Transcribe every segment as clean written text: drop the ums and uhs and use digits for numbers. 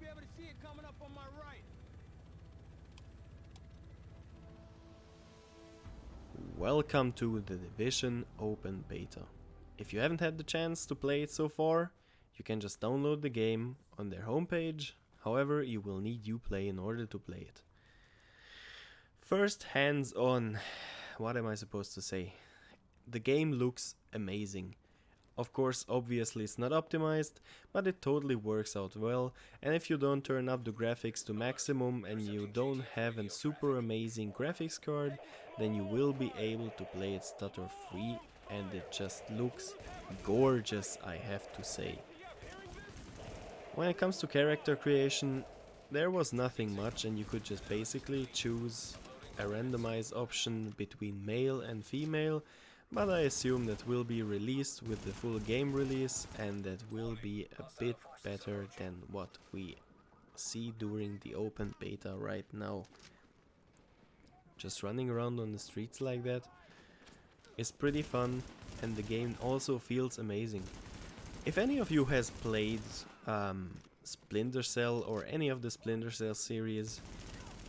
be able to see it coming up on my right. Welcome to The Division Open Beta. If you haven't had the chance to play it so far, you can just download the game on their homepage. However, you will need Uplay in order to play it. First, hands-on. What am I supposed to say? The game looks amazing. Of course, obviously it's not optimized, but it totally works out well, and if you don't turn up the graphics to maximum and you don't have a super amazing graphics card, then you will be able to play it stutter free, and it just looks gorgeous, I have to say. When it comes to character creation, there was nothing much, and you could just basically choose a randomize option between male and female, but I assume that will be released with the full game release, and that will be a bit better than what we see during the open beta right now. Just running around on the streets like that is pretty fun, and the game also feels amazing. If any of you has played Splinter Cell or any of the Splinter Cell series,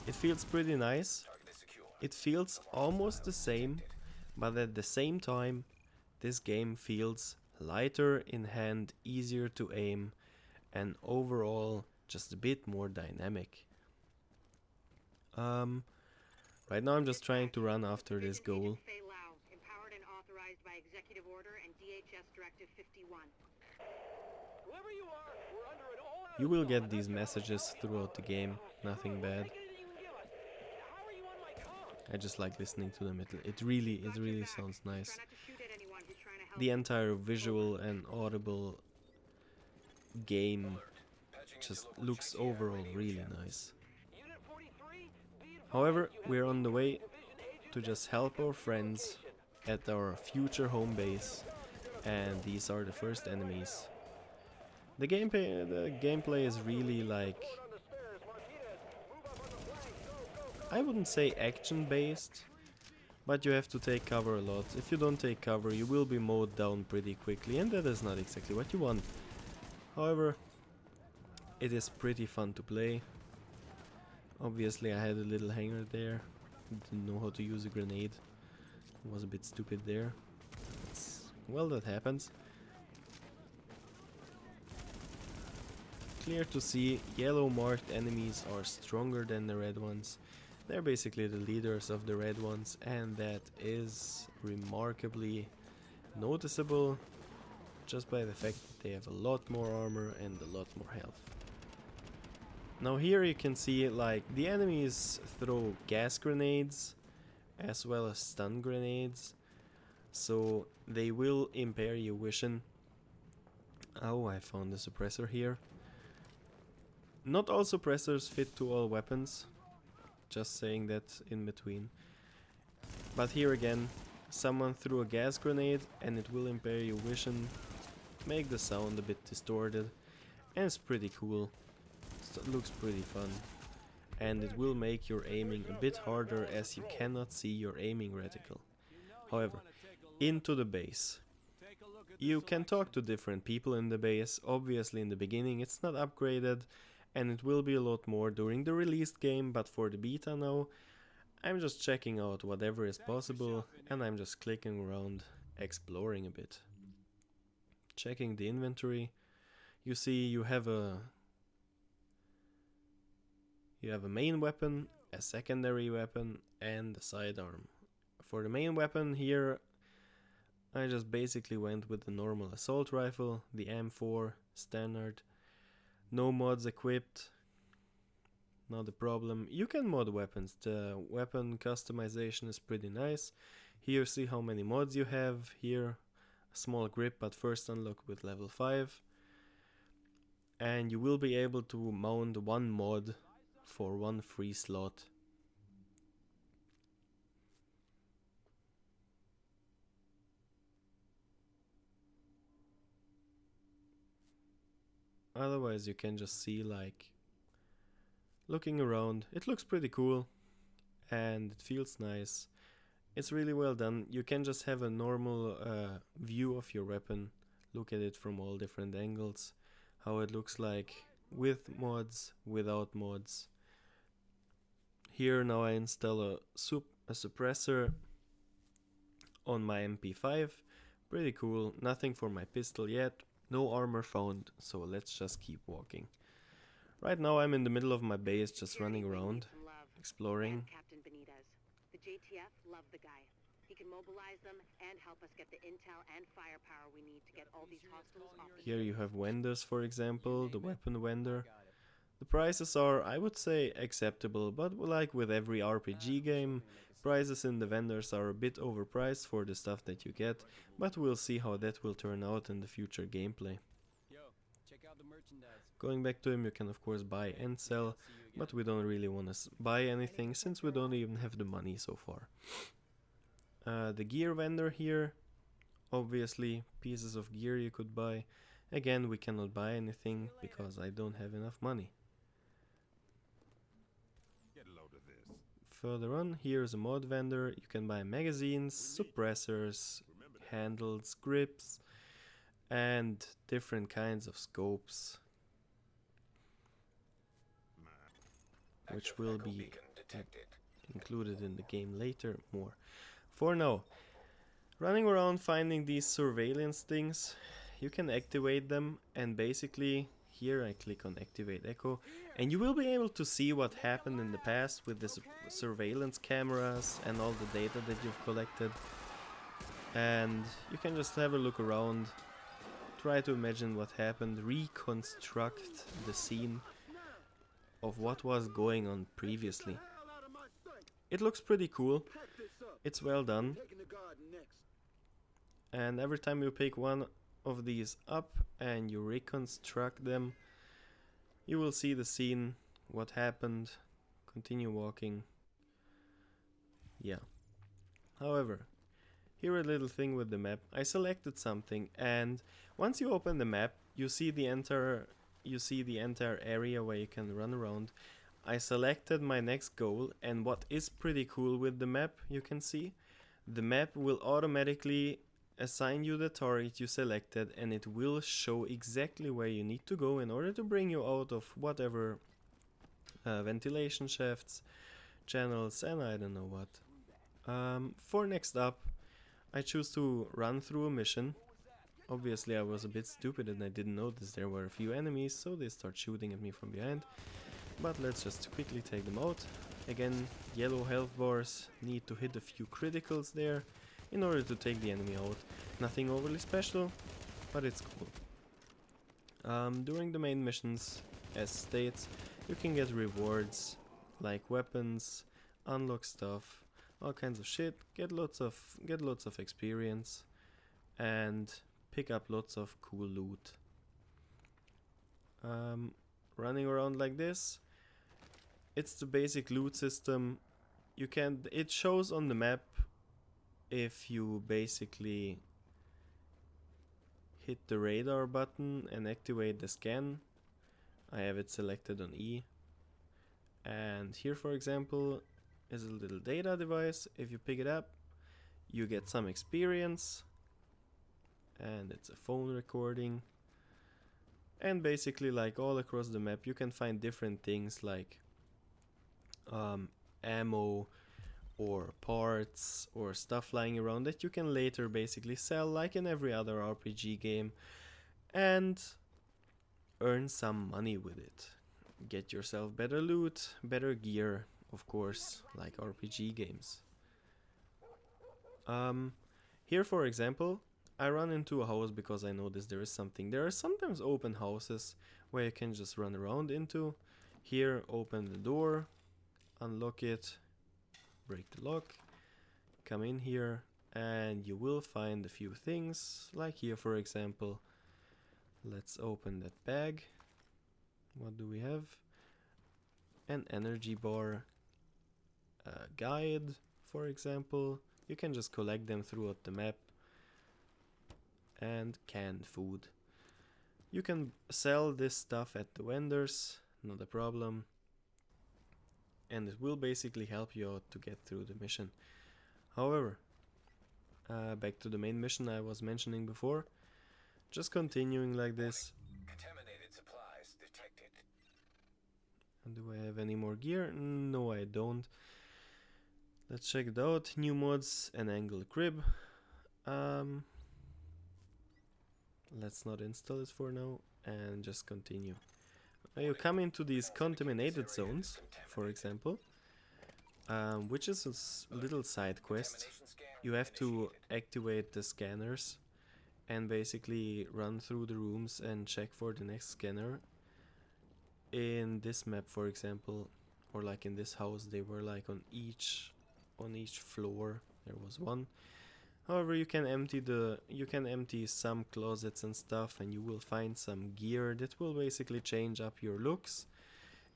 it feels pretty nice. It feels almost the same, but at the same time, this game feels lighter in hand, easier to aim, and overall just a bit more dynamic. Right now I'm just trying to run after this goal. Empowered and authorized by Executive Order and DHS Directive 51. You will get these messages throughout the game, nothing bad. I just like listening to them, it really sounds nice. The entire visual and audible game just looks overall really nice. However, we're on the way to just help our friends at our future home base, and these are the first enemies. The gameplay is really like, I wouldn't say action based, but you have to take cover a lot. If you don't take cover, you will be mowed down pretty quickly, and that is not exactly what you want. However, it is pretty fun to play. Obviously I had a little hanger there, didn't know how to use a grenade, was a bit stupid there. Well, that happens. Clear to see, yellow marked enemies are stronger than the red ones. They're basically the leaders of the red ones, and that is remarkably noticeable just by the fact that they have a lot more armor and a lot more health. Now here you can see like the enemies throw gas grenades as well as stun grenades, so they will impair your vision. Oh, I found a suppressor here. Not all suppressors fit to all weapons, just saying that in between. But here again, someone threw a gas grenade and it will impair your vision, make the sound a bit distorted, and it's pretty cool. It looks pretty fun. And it will make your aiming a bit harder as you cannot see your aiming reticle. However, into the base. You can talk to different people in the base. Obviously in the beginning it's not upgraded, and it will be a lot more during the released game, but for the beta now, I'm just checking out whatever is possible, and I'm just clicking around, exploring a bit. Checking the inventory, you see you have a main weapon, a secondary weapon, and a sidearm. For the main weapon here, I just basically went with the normal assault rifle, the M4 standard. No mods equipped, not a problem. You can mod weapons, the weapon customization is pretty nice. Here see how many mods you have, here a small grip but first unlock with level 5. And you will be able to mount one mod for one free slot. Otherwise you can just see like looking around, it looks pretty cool and it feels nice. It's really well done. You can just have a normal view of your weapon, look at it from all different angles, how it looks like with mods, without mods. Here now I install a suppressor on my MP5. Pretty cool. Nothing for my pistol yet. No armor found, so let's just keep walking. Right now I'm in the middle of my base, just running around, exploring. Captain Benitez. The JTF love the guy. He can mobilize them and help us get the intel and firepower we need to get all these hostiles off the Here you have vendors, for example, the weapon vendor. The prices are, I would say, acceptable, but like with every RPG game, prices in the vendors are a bit overpriced for the stuff that you get, but we'll see how that will turn out in the future gameplay. Yo, check out the merchandise. Going back to him, you can of course buy and sell, but we don't really want to buy anything since we don't even have the money so far. The gear vendor here, obviously pieces of gear you could buy. Again, we cannot buy anything because I don't have enough money. Further on, here's a mod vendor. You can buy magazines, suppressors, handles, grips, and different kinds of scopes, which will be included in the game later more. For now, running around finding these surveillance things, you can activate them, and basically here I click on activate echo, and you will be able to see what happened in the past with the surveillance cameras and all the data that you've collected. And you can just have a look around, try to imagine what happened, reconstruct the scene of what was going on previously. It looks pretty cool, it's well done, and every time you pick one of these up and you reconstruct them, you will see the scene, what happened, continue walking. Yeah. However, here a little thing with the map. I selected something, and once you open the map, you see the entire area where you can run around. I selected my next goal, and what is pretty cool with the map, you can see, the map will automatically assign you the target you selected, and it will show exactly where you need to go in order to bring you out of whatever ventilation shafts, channels, and I don't know what. For next up, I choose to run through a mission. Obviously I was a bit stupid and I didn't notice there were a few enemies, so they start shooting at me from behind. But let's just quickly take them out. Again, yellow health bars, need to hit a few criticals there in order to take the enemy out. Nothing overly special, but it's cool. During the main missions, as states, you can get rewards like weapons, unlock stuff, all kinds of shit, get lots of experience, and pick up lots of cool loot. Running around like this, it's the basic loot system. It shows on the map if you basically hit the radar button and activate the scan. I have it selected on E. And here, for example, is a little data device. If you pick it up, you get some experience, and it's a phone recording. And basically, like all across the map, you can find different things like ammo or parts or stuff lying around that you can later basically sell like in every other RPG game and earn some money with it. Get yourself better loot, better gear, of course, like RPG games. Here, for example, I run into a house because I noticed there is something. There are sometimes open houses where you can just run around into. Here, open the door, unlock it, break the lock, come in here, and you will find a few things, like here, for example. Let's open that bag. What do we have? An energy bar, a guide, for example. You can just collect them throughout the map. And canned food. You can sell this stuff at the vendors, not a problem. And it will basically help you out to get through the mission. However, back to the main mission I was mentioning before. Just continuing like this. Contaminated supplies detected. Do I have any more gear? No, I don't. Let's check it out. New mods and angle crib. Let's not install it for now and just continue. Now you come into these contaminated zones, for example, which is a little side quest. You have to activate the scanners and basically run through the rooms and check for the next scanner. In this map, for example, or like in this house, they were like on each floor there was one. However, you can empty some closets and stuff, and you will find some gear that will basically change up your looks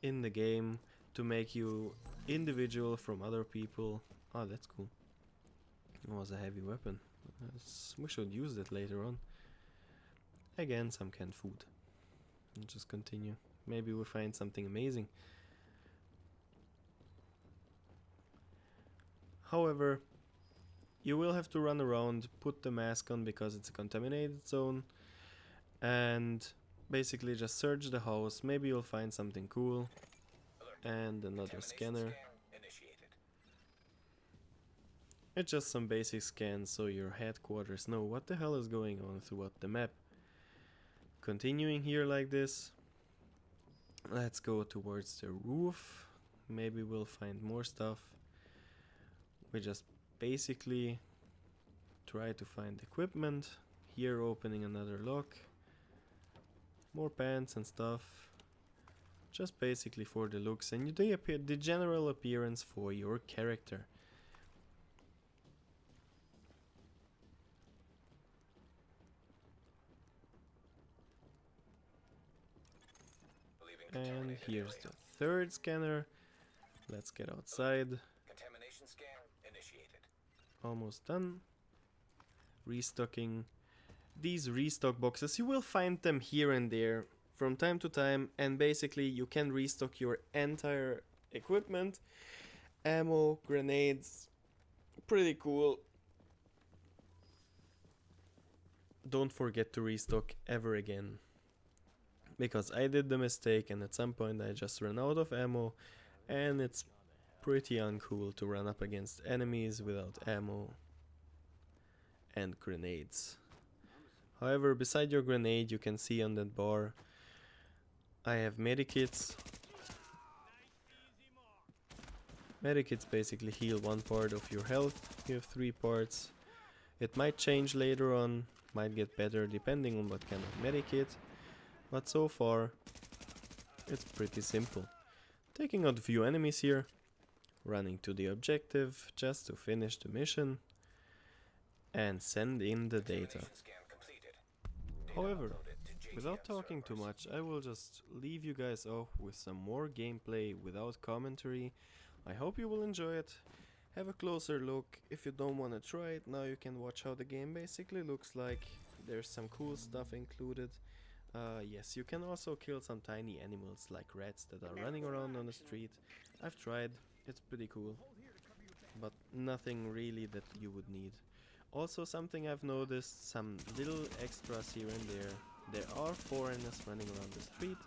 in the game to make you individual from other people. Oh, that's cool. It was a heavy weapon. We should use that later on. Again, some canned food. And just continue. Maybe we'll find something amazing. However, you will have to run around, put the mask on because it's a contaminated zone, and basically just search the house. Maybe you'll find something cool. And another scanner. It's just some basic scans so your headquarters know what the hell is going on throughout the map. Continuing here like this. Let's go towards the roof. Maybe we'll find more stuff. We just basically try to find equipment. Here opening another lock. More pants and stuff. Just basically for the looks and the general appearance for your character. And here's the third scanner. Let's get outside. Contamination scan initiated. Almost done. Restocking. These restock boxes, you will find them here and there from time to time, and basically you can restock your entire equipment. Ammo, grenades. Pretty cool. Don't forget to restock ever again. Because I did the mistake and at some point I just ran out of ammo, and it's pretty uncool to run up against enemies without ammo and grenades. However, beside your grenade you can see on that bar I have medikits. Medikits basically heal one part of your health. You have 3 parts. It might change later on, might get better depending on what kind of medikit. But so far, it's pretty simple. Taking out a few enemies here, running to the objective just to finish the mission, and send in the data. However, without talking too much, I will just leave you guys off with some more gameplay without commentary. I hope you will enjoy it. Have a closer look. If you don't want to try it, now you can watch how the game basically looks like. There's some cool stuff included. Yes, you can also kill some tiny animals like rats that are running around on the street. I've tried, it's pretty cool, but nothing really that you would need. Also, something I've noticed, some little extras here and there. There are foreigners running around the street,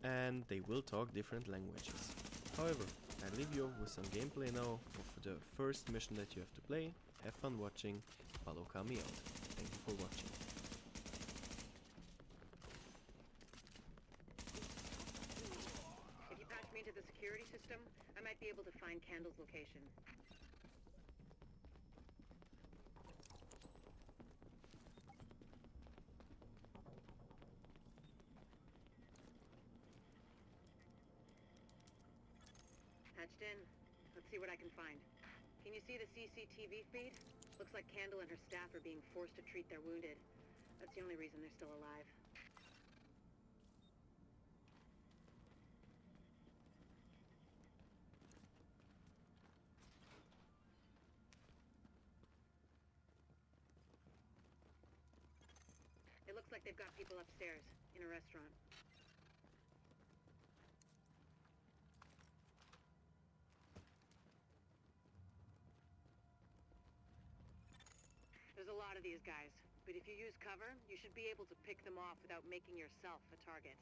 and they will talk different languages. However, I leave you with some gameplay now of the first mission that you have to play. Have fun watching. Follow Kami out. Thank you for watching. If you patch me into the security system, I might be able to find Candle's location. Patched in. Let's see what I can find. Can you see the CCTV feed? Looks like Candle and her staff are being forced to treat their wounded. That's the only reason they're still alive. It looks like they've got people upstairs, in a restaurant. There's a lot of these guys, but if you use cover, you should be able to pick them off without making yourself a target.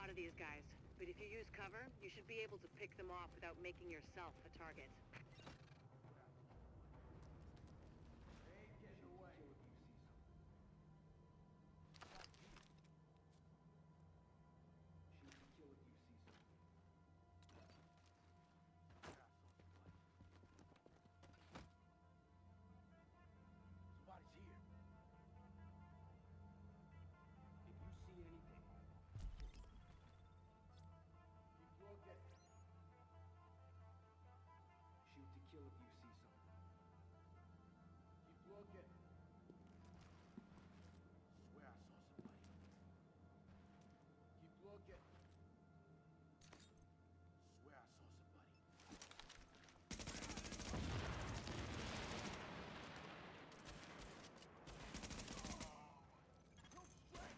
lot of these guys, but if you use cover, you should be able to pick them off without making yourself a target.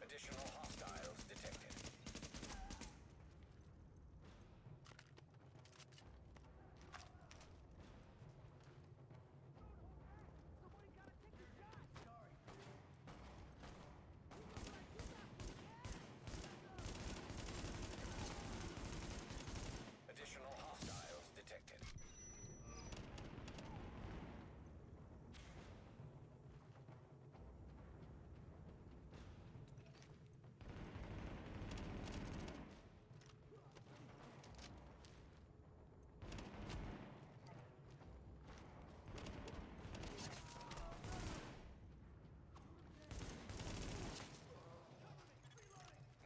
Additional hostiles detected. Additional hostiles detected.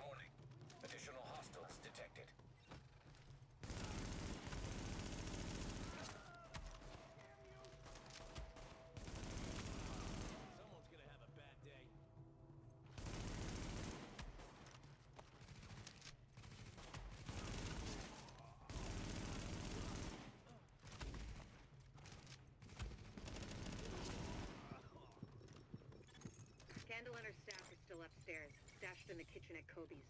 Warning. Additional hostiles detected. Someone's gonna have a bad day. Candle and her staff are still upstairs, stashed in the kitchen at Kobe's.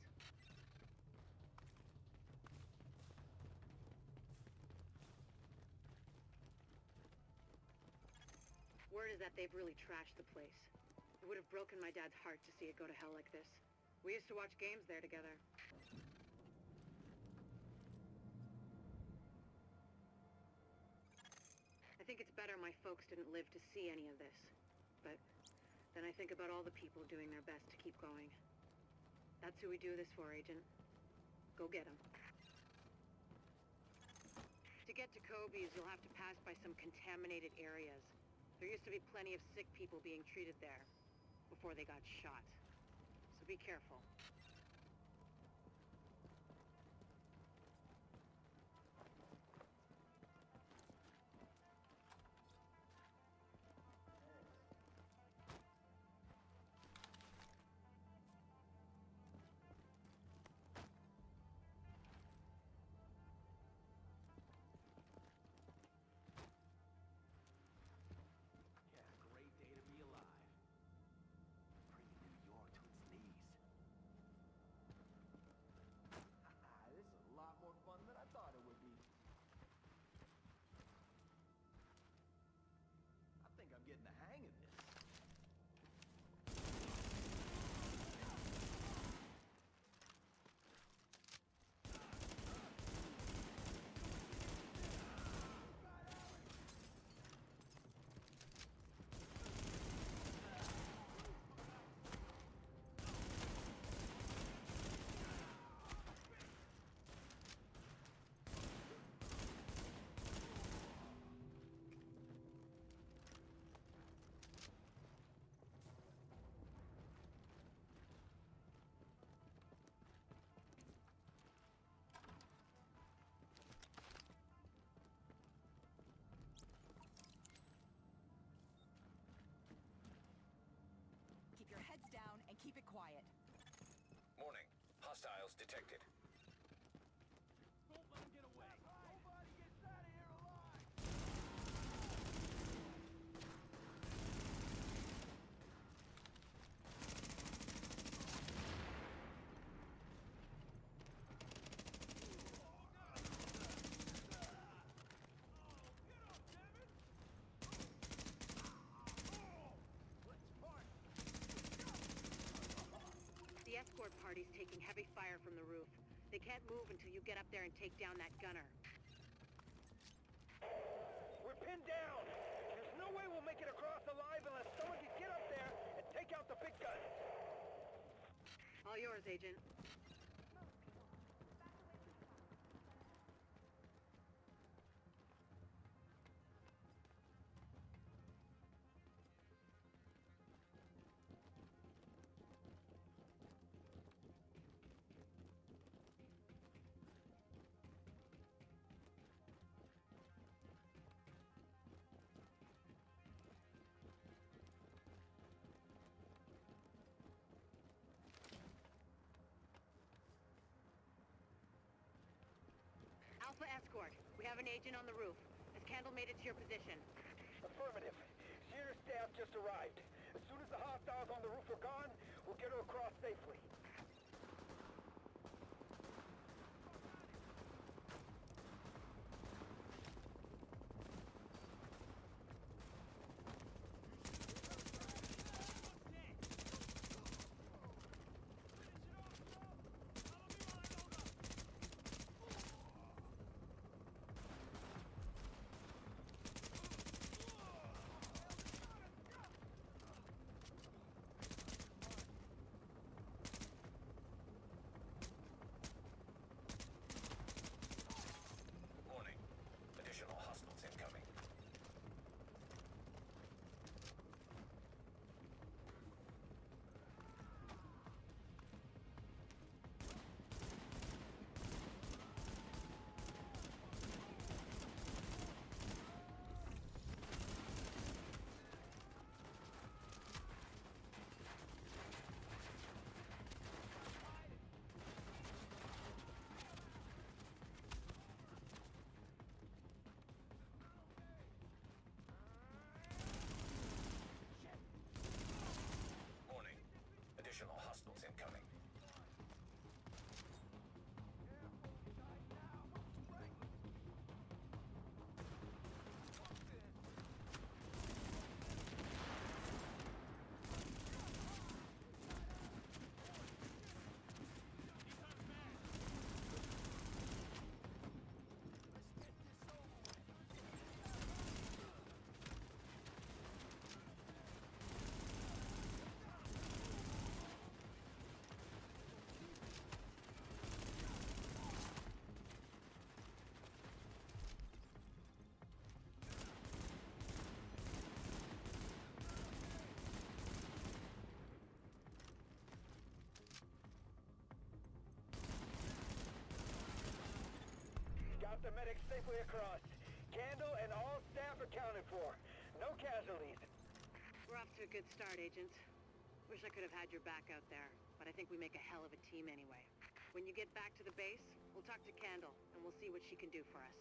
Word is that they've really trashed the place. It would have broken my dad's heart to see it go to hell like this. We used to watch games there together. I think it's better my folks didn't live to see any of this. But then I think about all the people doing their best to keep going. That's who we do this for, Agent. Go get them. To get to Kobe's, you'll have to pass by some contaminated areas. There used to be plenty of sick people being treated there before they got shot. So be careful. Yeah, great day to be alive. Bringing New York to its knees. This is a lot more fun than I thought it would be. I think I'm getting the hang of this. Keep your heads down and keep it quiet. Warning. Hostiles detected. Don't let him get away. Nobody gets out of here alive. The escort party's taking heavy fire from the roof. They can't move until you get up there and take down that gunner. We're pinned down! There's no way we'll make it across alive unless someone can get up there and take out the big guns! All yours, Agent. Alpha Escort, we have an agent on the roof. Has Candle made it to your position? Affirmative. Sierra's staff just arrived. As soon as the hostiles on the roof are gone, we'll get her across safely. Warning. Additional hostiles incoming. Warning. Additional hostiles incoming. Got the medics safely across. Candle and all staff accounted for. No casualties. We're off to a good start, Agent. Wish I could have had your back out there, but I think we make a hell of a team anyway. When you get back to the base, we'll talk to Candle, and we'll see what she can do for us.